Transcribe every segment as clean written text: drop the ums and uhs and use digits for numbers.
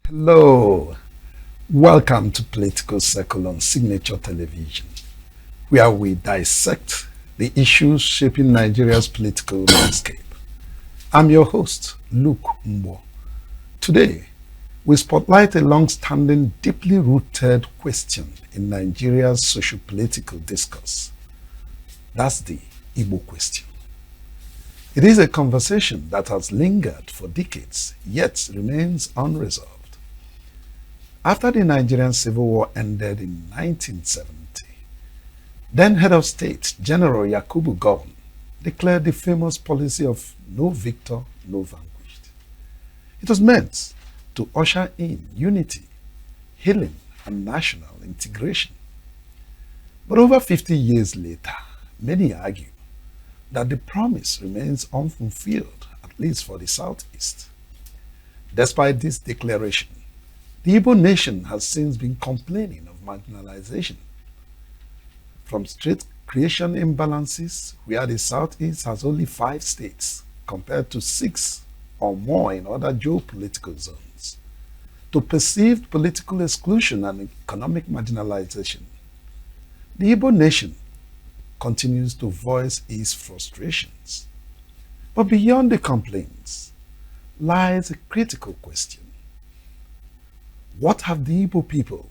Hello, welcome to Political Circle on Signature Television, where we dissect the issues shaping Nigeria's political landscape. I'm your host, Luke Mbo. Today, we spotlight a long-standing, deeply rooted question in Nigeria's socio-political discourse. That's the Igbo question. It is a conversation that has lingered for decades, yet remains unresolved. After the Nigerian Civil War ended in 1970, then Head of State General Yakubu Gowon declared the famous policy of no victor, no vanquished. It was meant to usher in unity, healing, and national integration. But over 50 years later, many argue that the promise remains unfulfilled, at least for the Southeast. Despite this declaration, the Igbo nation has since been complaining of marginalization. From state creation imbalances, where the Southeast has only 5 states compared to 6 or more in other geopolitical zones, to perceived political exclusion and economic marginalization, the Igbo nation continues to voice its frustrations. But beyond the complaints lies a critical question. What have the Igbo people,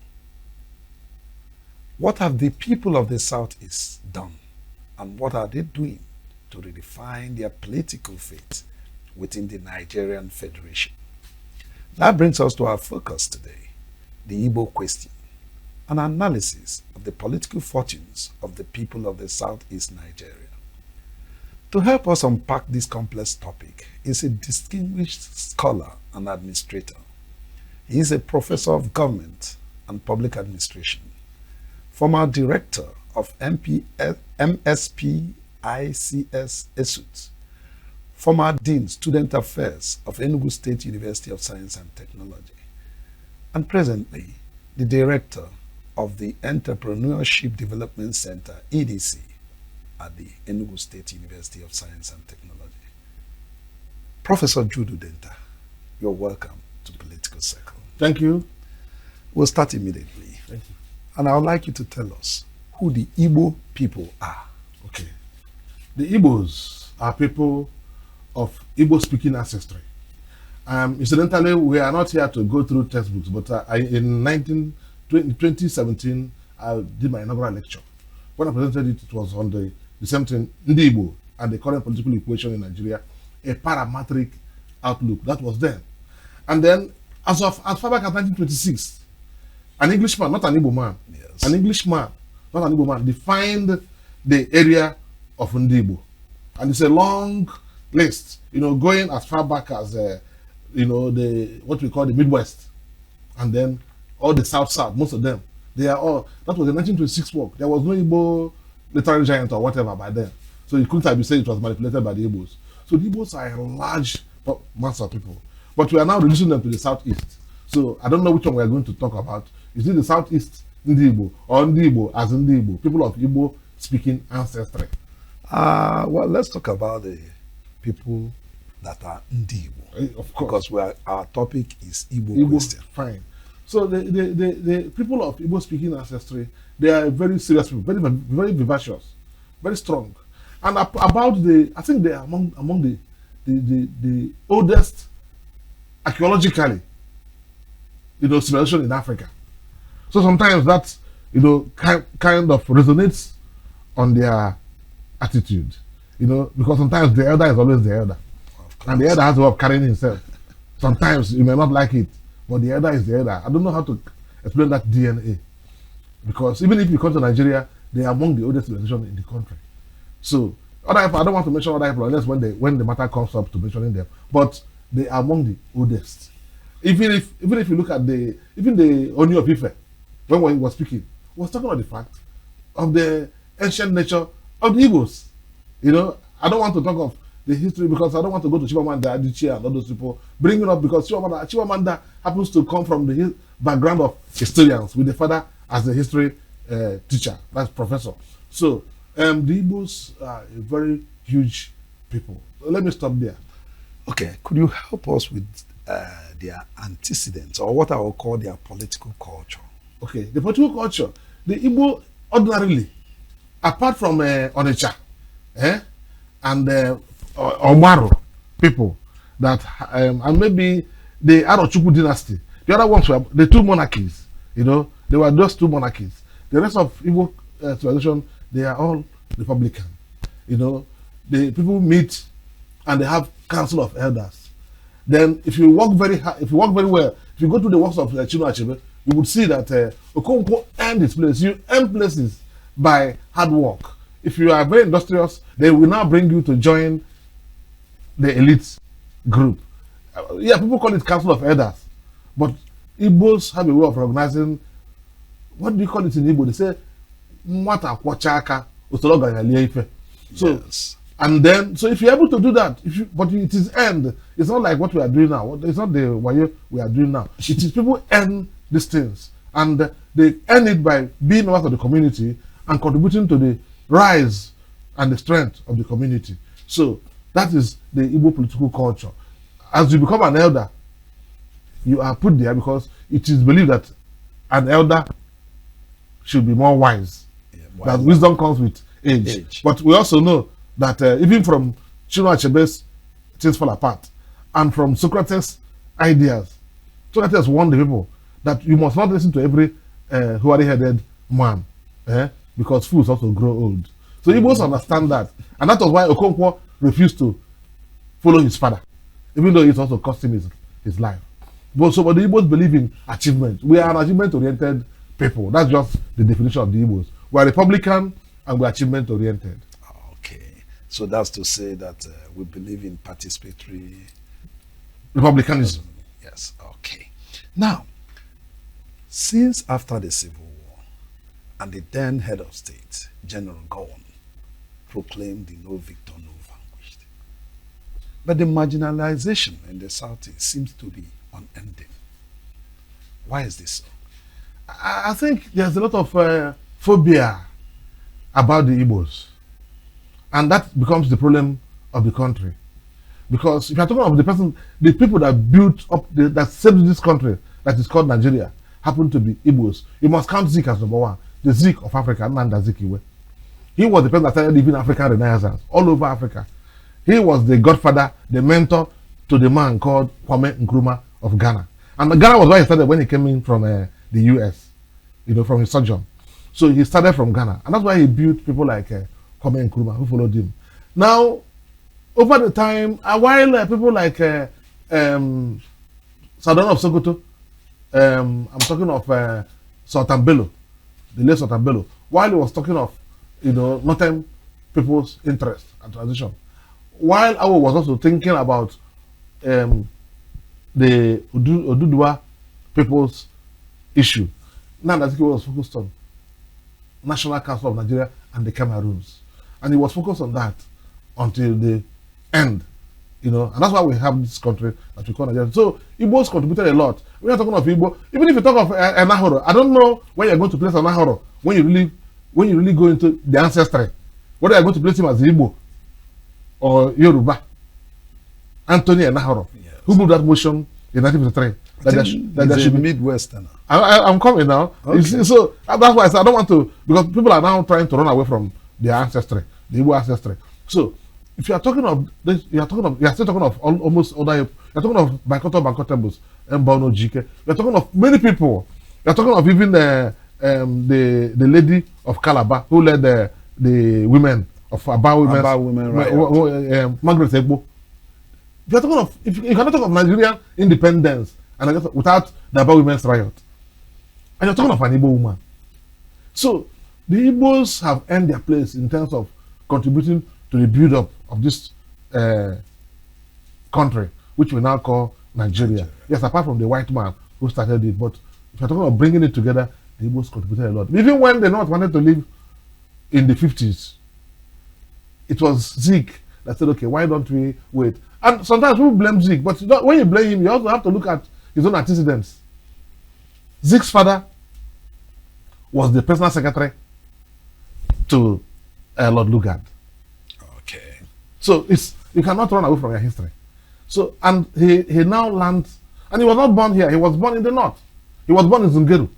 what have the people of the Southeast done, and what are they doing to redefine their political fate within the Nigerian Federation? That brings us to our focus today, the Igbo question, an analysis of the political fortunes of the people of the Southeast Nigeria. To help us unpack this complex topic is a distinguished scholar and administrator. He is a professor of government and public administration, former director of MSP ICS ESUT, former dean student affairs of Enugu State University of Science and Technology, and presently the director of the Entrepreneurship Development Center, EDC, at the Enugu State University of Science and Technology. Professor Judu Denta, you're welcome to Political Circle. Thank you. We'll start immediately. Thank you. And I would like you to tell us who the Igbo people are. Okay. The Igbos are people of Igbo-speaking ancestry. Incidentally, we are not here to go through textbooks, but in 2017, I did my inaugural lecture. When I presented it, it was on the same thing, Ndi Igbo and the current political equation in Nigeria, a parametric outlook. That was then. And then, as far back as 1926, an Englishman, not an Igbo man, Yes. an Englishman, not an Igbo man, defined the area of Ndi Igbo. And it's a long list, going as far back as, what we call the Midwest. And then all the South, most of them. They are all, that was the 1926 work. There was no Igbo literary giant or whatever by then. So you couldn't have said it was manipulated by the Igbos. So the Igbos are a large mass of people. But we are now reducing them to the Southeast. So I don't know which one we are going to talk about. Is it the Southeast Ndi Igbo or Ndi Igbo as Ndi Igbo, people of Igbo speaking ancestry? Well, let's talk about the people that are Ndi Igbo. Of course. Because our topic is Igbo question. Fine. So the people of Igbo speaking ancestry, they are very serious people, very, very vivacious, very strong. And I think they are among the oldest archaeologically, civilization in Africa. So sometimes that, kind of resonates on their attitude, because sometimes the elder is always the elder. And the elder has a way of carrying himself. Sometimes you may not like it, but the elder is the elder. I don't know how to explain that DNA. Because even if you come to Nigeria, they are among the oldest civilization in the country. So, other people, I don't want to mention other people unless when the matter comes up to mentioning them. But they are among the oldest. Even if you look at even the Oni of Ife, when he was speaking, was talking about the fact of the ancient nature of the Igbos. I don't want to talk of the history because I don't want to go to Chimamanda Adichie and all those people. Bring it up because Chimamanda happens to come from the background of historians with the father as the history teacher, that's professor. So the Igbos are a very huge people. Let me stop there. Okay, could you help us with their antecedents, or what I will call their political culture? Okay, the political culture, the Igbo ordinarily, apart from Onitsha, and Omaru people that, and maybe the Arochukwu dynasty, the other ones were the two monarchies, you know, they were just two monarchies. The rest of Igbo civilization, they are all Republican. You know, the people meet and they have council of elders. Then if you work very hard, if you work very well, if you go to the works of Chinua Achebe, you would see that Okonkwo earned his place. You earn places by hard work. If you are very industrious, they will now bring you to join the elite group. Yeah, people call it council of elders, but Igbos have a way of recognizing. What do you call it in Igbo? They say "Mwata kwachaka usoroga yalie ife." So, Yes. and then, so if you're able to do that, but it is end. It's not like what we are doing now. It's not the wayo we are doing now. It is people earn these things, and they earn it by being part of the community and contributing to the rise and the strength of the community. So that is the Igbo political culture. As you become an elder, you are put there because it is believed that an elder should be more wise. Yeah, That wisdom comes with age. But we also know that even from Chinua Achebe's things fall apart, and from Socrates' ideas, Socrates warned the people that you must not listen to every hairy-headed man, because fools also grow old. So Igbos understand that, and that was why Okonkwo refused to follow his father, even though it also cost him his life. But the Igbos believe in achievement. We are an achievement-oriented people. That's just the definition of the Igbos. We are Republican and we are achievement-oriented. Okay, so that's to say that we believe in participatory Republicanism. Yes. Okay. Now, since after the Civil War, and the then head of state, General Gowon, proclaimed the no victor, no vanquished, but the marginalization in the Southeast seems to be unending. Why is this so? I think there's a lot of phobia about the Igbos, and that becomes the problem of the country. Because if you're talking of the people that built up, that saved this country, that is called Nigeria, happen to be Igbos, you must count Zik as number one, the Zik of Africa, Nanda Zikiwe. He was the person that started living African Renaissance all over Africa. He was the godfather, the mentor to the man called Kwame Nkrumah of Ghana. And Ghana was where he started when he came in from the US, you know, from his sojourn. So he started from Ghana. And that's why he built people like Kwame Nkrumah who followed him. Now, over the time, while people like Sadon of Sokoto, I'm talking of Sultan Bello, the late Sultan Bello, while he was talking of, you know, northern people's interest and transition, while Awo was also thinking about the Oduduwa people's issue, Nandaziki was focused on National Council of Nigeria and the Cameroons, and he was focused on that until the end, you know, and that's why we have this country that we call Nigeria. So Igbos contributed a lot. We are talking of Igbo. Even if you talk of Anahoro, I don't know when you're going to place Anahoro when you really go into the ancestry. Whether you're going to place him as Igbo or Yoruba. Anthony Anahoro, yes, who moved that motion in 1953. That should be Midwesterner. I'm coming now. Okay. So that's why I said I don't want to, because people are now trying to run away from their ancestry, the Igbo ancestry. So if you are talking of this, you are still talking of almost other. You're talking of Bankotables, Mbono Jike. You're talking of many people. You're talking of even the lady of Calabar who led the women of Aba women, right? Margaret Egbo. If you're talking of, if you cannot talk of Nigerian independence and without the Aba women's riot, and you're talking of an Igbo woman, so the Igbos have earned their place in terms of contributing to the build-up of this country, which we now call Nigeria. Yes, apart from the white man who started it, but if you're talking about bringing it together, the Igbos contributed a lot. Even when the North wanted to live in the 50s, it was Zeke that said, okay, why don't we wait? And sometimes people blame Zeke, but when you blame him, you also have to look at his own antecedents. Zeke's father was the personal secretary to Lord Lugard. Okay. So you cannot run away from your history. So, and he now lands, and he was not born here, he was born in the north. He was born in Zungeru.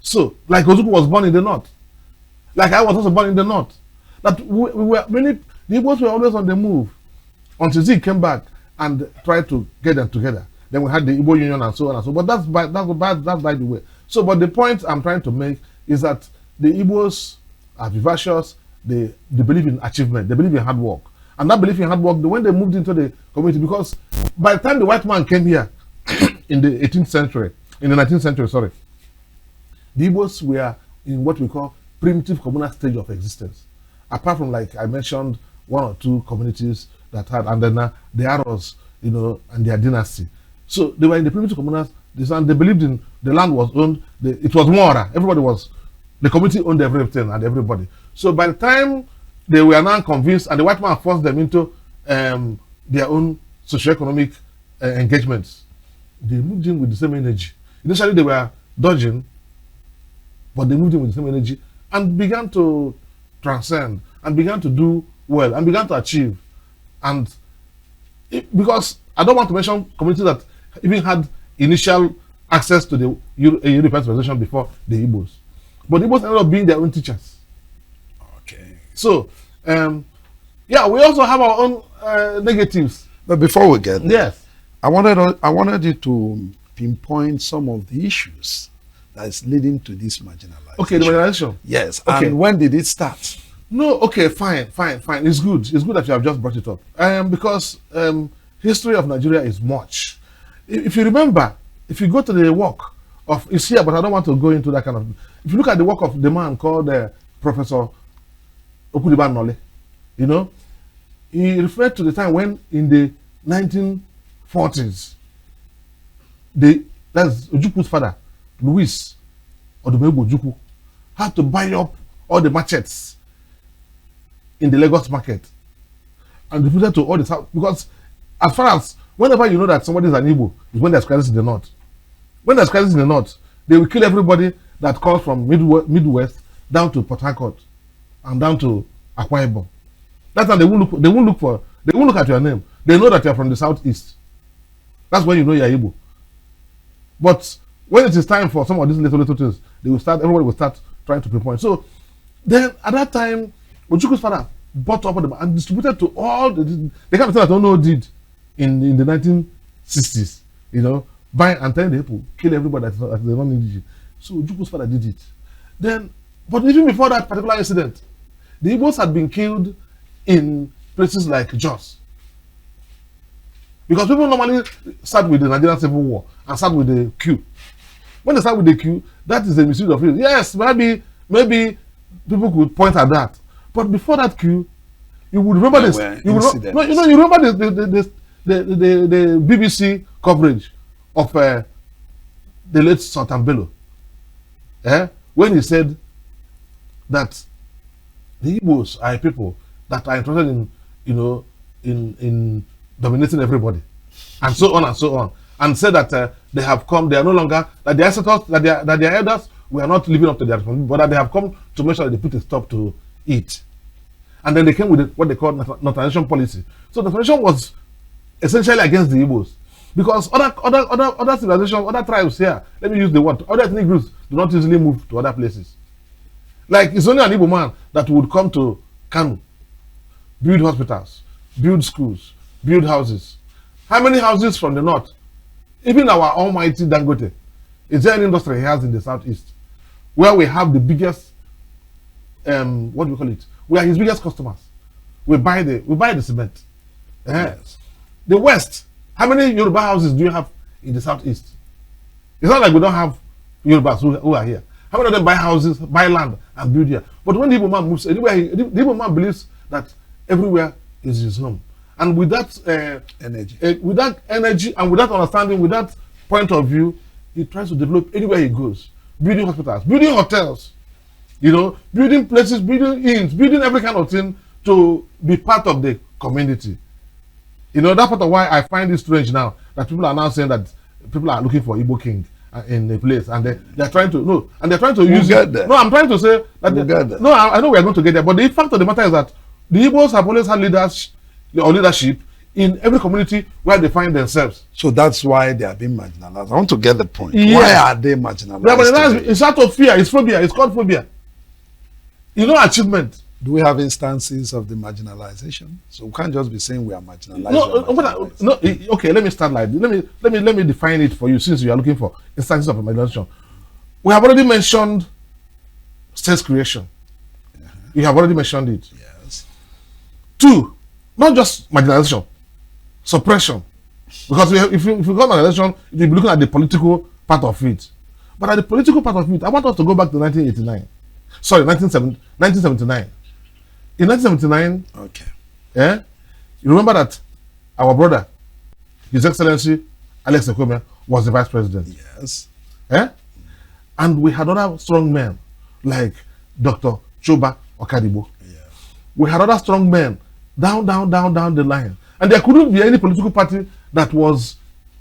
So, like Ojukwu was born in the north. Like I was also born in the north. That we were many, the Igbos were always on the move until Zeke came back and tried to get them together. Then we had the Igbo Union and so on and so on. But that's by the way. So, but the point I'm trying to make is that the Igbos are vivacious, they believe in achievement, they believe in hard work. And that belief in hard work, when they moved into the community, because by the time the white man came here in the 18th century, in the 19th century, sorry, the Igbos were in what we call primitive communal stage of existence. Apart from, like I mentioned, one or two communities that had, and then the Aros, you know, and their dynasty. So they were in the primitive communal, they believed in the land was owned, it was Mora, everybody was, the community owned everything and everybody. So by the time they were now convinced, and the white man forced them into their own socioeconomic engagements, they moved in with the same energy. Initially they were dodging, but they moved in with the same energy and began to transcend and began to do well and began to achieve. And because I don't want to mention communities that even had initial access to the European civilization before the Igbos, but the Igbos ended up being their own teachers. Okay. So, yeah, we also have our own negatives. But before we get there, yes, I wanted you to pinpoint some of the issues that is leading to this marginalization. Okay, the marginalization. Yes. Okay. And when did it start? No, okay, fine. It's good. It's good that you have just brought it up. Because history of Nigeria is much. If you remember, if you go to the work of, it's here, but I don't want to go into that kind of, if you look at the work of the man called Professor Okudiban Nole, you know, he referred to the time when in the 1940s, that's Ojukwu's father, Louis Odumegwu Ojukwu, had to buy up all the machetes in the Lagos market and distributed to all the south, because as far as whenever you know that somebody is an Igbo is when there's crisis in the north. When there's crisis in the north, they will kill everybody that comes from Midwest down to Port Harcourt and down to Akwa Ibom. That's how they won't look at your name. They know that you're from the southeast. That's when you know you're Igbo. But when it is time for some of these little things, everybody will start trying to pinpoint. So then at that time, Ojukwu's father bought up and distributed to all the kind of thing that Ono did in the 1960s, you know, buy and tell the people, kill everybody that's the non-indigenous. So Ojukwu's father did it. Then, but even before that particular incident, the Igbos had been killed in places like Jos. Because people normally start with the Nigerian Civil War and start with the Q. When they start with the Q, that is the misuse of it. Yes, maybe people could point at that. But before that Q, you would remember this. You remember the BBC coverage of the late Sultan Bello, when he said that the Igbos are people that are interested in, you know, in dominating everybody, and so on and so on, and said that they have come, they are no longer, that the ancestors, that their elders were not living up to their responsibility, but that they have come to make sure that they put a stop to it. And then they came with what they call naturalization policy. So naturalization was essentially against the Igbos, because other civilizations, other tribes here, let me use the word, other ethnic groups do not easily move to other places. Like, it's only an Igbo man that would come to Kanu, build hospitals, build schools, build houses. How many houses from the north? Even our almighty Dangote, is there an industry he has in the southeast where we have the biggest, what do we call it? We are his biggest customers. We buy the cement. Yes. The west, how many Yoruba houses do you have in the southeast? It's not like we don't have Yorubas who are here. How many of them buy houses, buy land, and build here? But when the Igbo man moves anywhere, the Igbo man believes that everywhere is his home. And with that energy, and with that understanding, with that point of view, he tries to develop anywhere he goes. Building hospitals, building hotels, you know, building places, building inns, building every kind of thing to be part of the community. You know, that's part of why I find it strange now that people are now saying that people are looking for Igbo king in a place, and they're trying to use it. No, I'm trying to say that I know we are going to get there, but the fact of the matter is that the Igbos have always had leadership in every community where they find themselves. So that's why they are being marginalized. I want to get the point. Yes. Why are they marginalized? They are marginalized. It's out of fear. It's phobia. It's called phobia. You know, achievement. Do we have instances of the marginalization? So we can't just be saying we are marginalized. No, okay. Let me start like this. Let me define it for you, since you are looking for instances of marginalization. We have already mentioned state creation. You have already mentioned it. Yes. 2, not just marginalization, suppression. Because if you got marginalization, you'll be looking at the political part of it. But at the political part of it, I want us to go back to 1989. Sorry, 1979. In 1979, okay. You remember that our brother, His Excellency Alex Ekweme, was the vice president. Yes. And we had other strong men like Dr. Choba Okadibo. Yeah. We had other strong men down the line. And there couldn't be any political party that was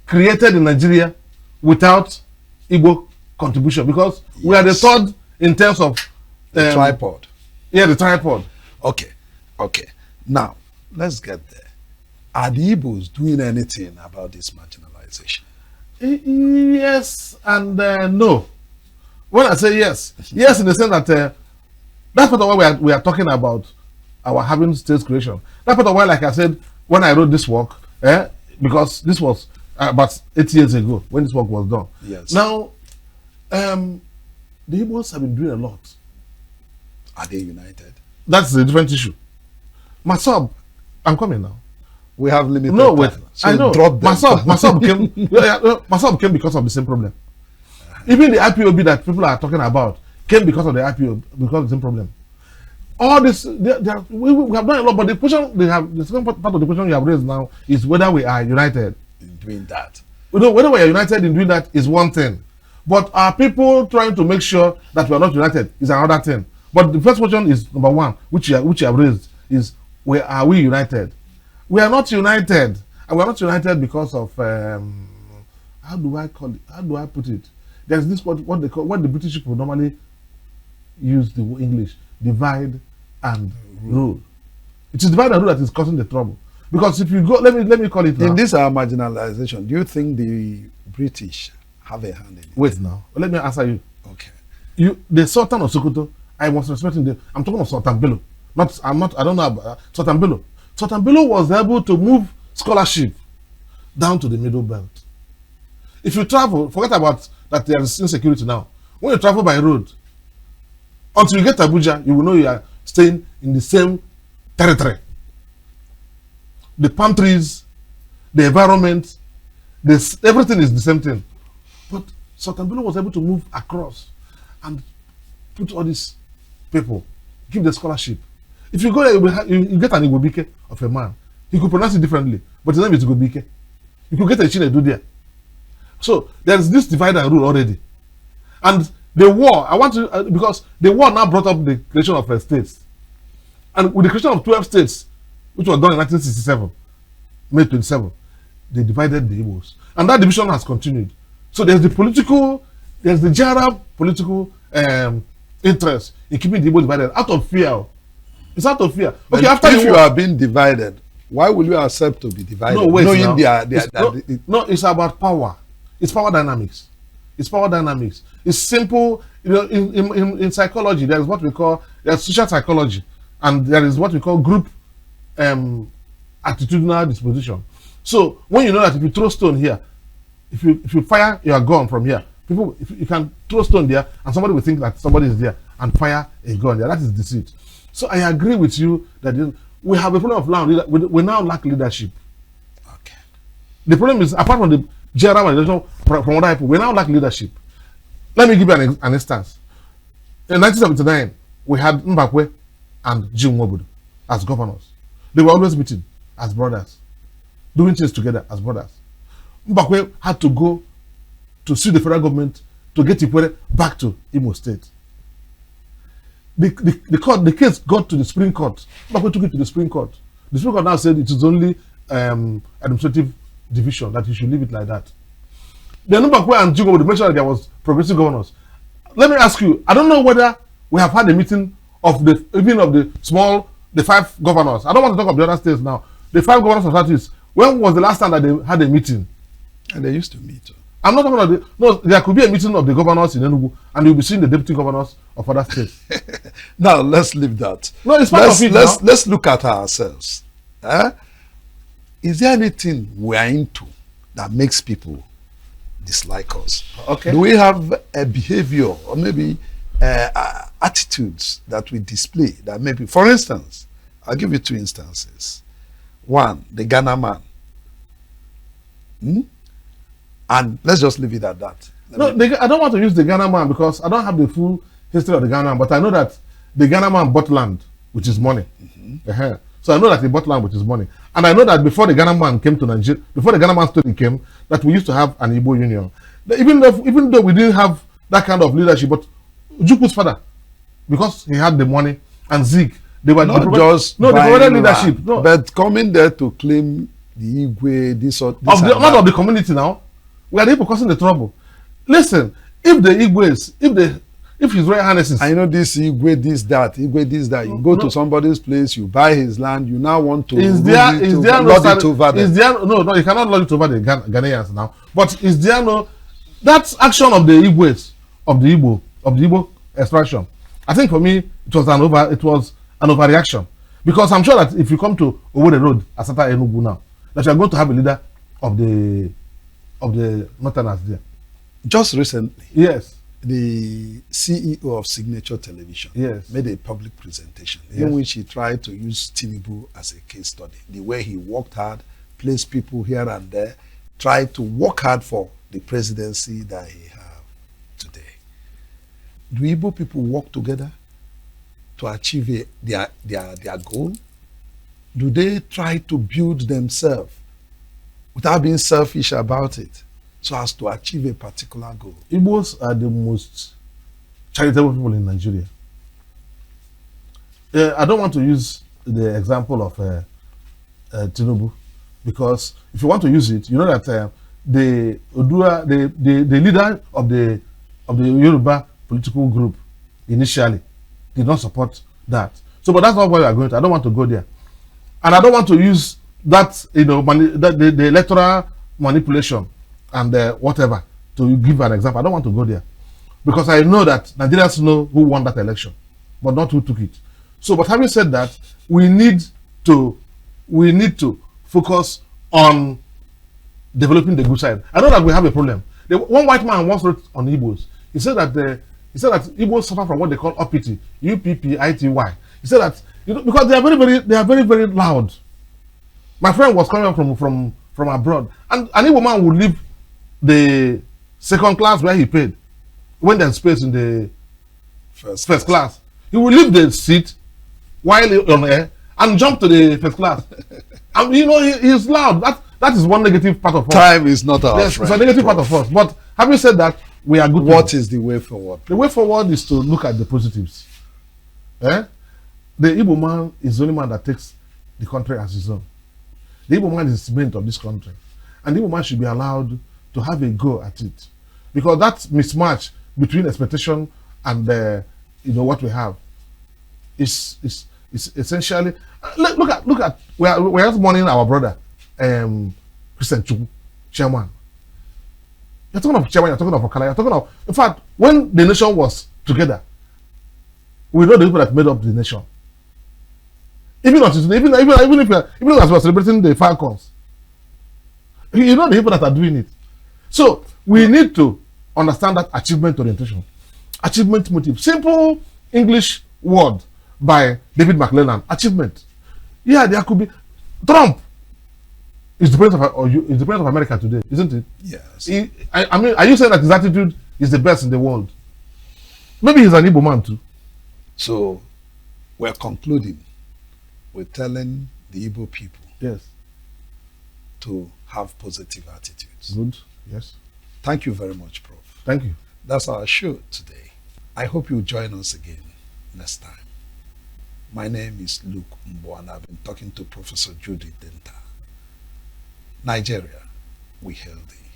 created in Nigeria without Igbo contribution, because we are the third in terms of the tripod. Yeah, the tripod. Okay. Now, let's get there. Are the Igbos doing anything about this marginalization? Yes and no. When I say yes, yes in the sense that that's part of why we are talking about our having state creation. That's part of why, like I said, when I wrote this work, because this was about 8 years ago when this work was done. Yes. Now, the Igbos have been doing a lot. Are they united? That's a different issue. Masab, I'm coming now. We have limited No, wait. time. So I know. Masab came because of the same problem. Even the IPOB that people are talking about came because of the IPO, because of the same problem. All this, we have done a lot, but the question the second part of the question you have raised now is whether we are united in doing that. Whether we are united in doing that is one thing, but are people trying to make sure that we are not united is another thing. But the first question is number one, which you have raised, is where are we united? We are not united, and we are not united because of how do I call it? How do I put it? There's this what the British people normally use the English: divide and rule. It is divide and rule that is causing the trouble. Because if you go, let me call it now. In this marginalization, do you think the British have a hand in it? Wait now, let me answer you. Okay. The Sultan of Sokoto, I was respecting them. I'm talking of Sultan Bello. I don't know about Sultan Bello. Sultan Bello was able to move scholarship down to the middle belt. If you travel, forget about that there is insecurity now. When you travel by road, until you get to Abuja, you will know you are staying in the same territory. The palm trees, the environment, everything is the same thing. But Sultan Bello was able to move across and put all these people, give the scholarship. If you go there, you get an Igbo of a man. He could pronounce it differently, but his name is Igbo. You could get a Chinedu there. So there is this divide and rule already. And the war, I want to, because the war now brought up the creation of states. And with the creation of 12 states, which was done in 1967, May 27, they divided the Igbos. And that division has continued. So there's the general political interest in keeping the Igbos divided out of fear. It's out of fear. But okay, if you are being divided, why will you accept to be divided? No, wait, no, it's about power. It's power dynamics. It's power dynamics. It's simple. You know, in psychology, there is what we call social psychology, and there is what we call group attitudinal disposition. So when you know that if you throw stone here, if you fire your gun from here, if you can throw stone there, and somebody will think that somebody is there and fire a gun there. That is deceit. So I agree with you that we have a problem of land. We now lack leadership. Okay. The problem is, apart from the general organization from other people, we now lack leadership. Let me give you an instance. In 1979, we had Mbakwe and Jim Wobudu as governors. They were always meeting as brothers, doing things together as brothers. Mbakwe had to go to sue the federal government to get Ikwere back to Imo State. The case got to the Supreme Court. Mbakwe took it to the Supreme Court. The Supreme Court now said it is only administrative division, that you should leave it like that. The Mbakwe and Jigo would make sure that there was progressive governors. Let me ask you, I don't know whether we have had a meeting of the 5 governors. I don't want to talk of the other states now. The 5 governors of that is, When was the last time that they had a meeting? And they used to meet. I'm not talking about no. There could be a meeting of the governors in Enugu, and you'll be seeing the deputy governors of other states. Now let's leave that. No, it's part of it. Let's look at ourselves. Is there anything we are into that makes people dislike us? Okay. Do we have a behavior or maybe attitudes that we display that maybe, for instance, I'll give you 2 instances. One, the Ghana man. And let's just leave it at that. I don't want to use the Ghana man because I don't have the full history of the Ghana man, but I know that the Ghana man bought land, which is money. So I know that he bought land, which is money. And I know that before the Ghana man came to Nigeria, before the Ghana man story came, that we used to have an Igbo union. Even though we didn't have that kind of leadership, but Juku's father, because he had the money, and Zeke, they were not just they provided leadership. No. But coming there to claim the Igwe, this not of the community now. We are the people causing the trouble. Listen, if the Igwes, if His Royal Highnesses, I know this Igwe, this, that, Igwe, this, that. You go to somebody's place, you buy his land, you now want to lord it over them. No, you cannot lord it over the Ghanaians now. But is there no that action of the Igwes, of the Igbo extraction? I think for me it was an overreaction. Because I'm sure that if you come to Owerri Road, Asata Enugu now, that you are going to have a leader of the Northerners there. Just recently, yes, the CEO of Signature Television made a public presentation in which he tried to use Tinubu as a case study. The way he worked hard, placed people here and there, tried to work hard for the presidency that he have today. Do Igbo people work together to achieve their goal? Do they try to build themselves without being selfish about it, so as to achieve a particular goal? Igbos are the most charitable people in Nigeria. I don't want to use the example of Tinubu, because if you want to use it, you know that the leader of the Yoruba political group initially did not support that. So, but that's not where we are going to. I don't want to go there, and I don't want to use that, the electoral manipulation and whatever to give an example. I don't want to go there, because I know that Nigerians know who won that election, but not who took it. So, but having said that, we need to focus on developing the good side. I know that we have a problem. One white man once wrote on Igbos. He said that Igbos suffer from what they call uppity, UPPITY. He said that because they are very very loud. My friend was coming from abroad, and an Igbo man would leave the second class where he paid when there's space in the first class. He will leave the seat while on air and jump to the first class. And he's loud. That is one negative part of us. Time is not our friend. It's a negative part of us. But having said that, we are good. What is the way forward? The way forward is to look at the positives. The Igbo man is the only man that takes the country as his own. The Igbo man is the cement of this country, and the Igbo man should be allowed to have a go at it, because that mismatch between expectation and what we have is essentially. Look at we are just mourning our brother, Christian Chukwu, chairman. You're talking of chairman. You're talking of Okala. You're talking of. In fact, when the nation was together, we know the people that made up the nation. Even as we're celebrating the Falcons, you know the people that are doing it. So we need to understand that achievement orientation, achievement motive. Simple English word by David McClellan. Achievement. Yeah, there could be. Trump is the president of America today, isn't it? Yes. I mean, are you saying that his attitude is the best in the world? Maybe he's an Igbo man too. So we're concluding with telling the Igbo people to have positive attitudes. Good. Yes. Thank you very much, Prof. Thank you. That's our show today. I hope you'll join us again next time. My name is Luke Mbo, and I've been talking to Professor Judy Denta. Nigeria, we hail thee.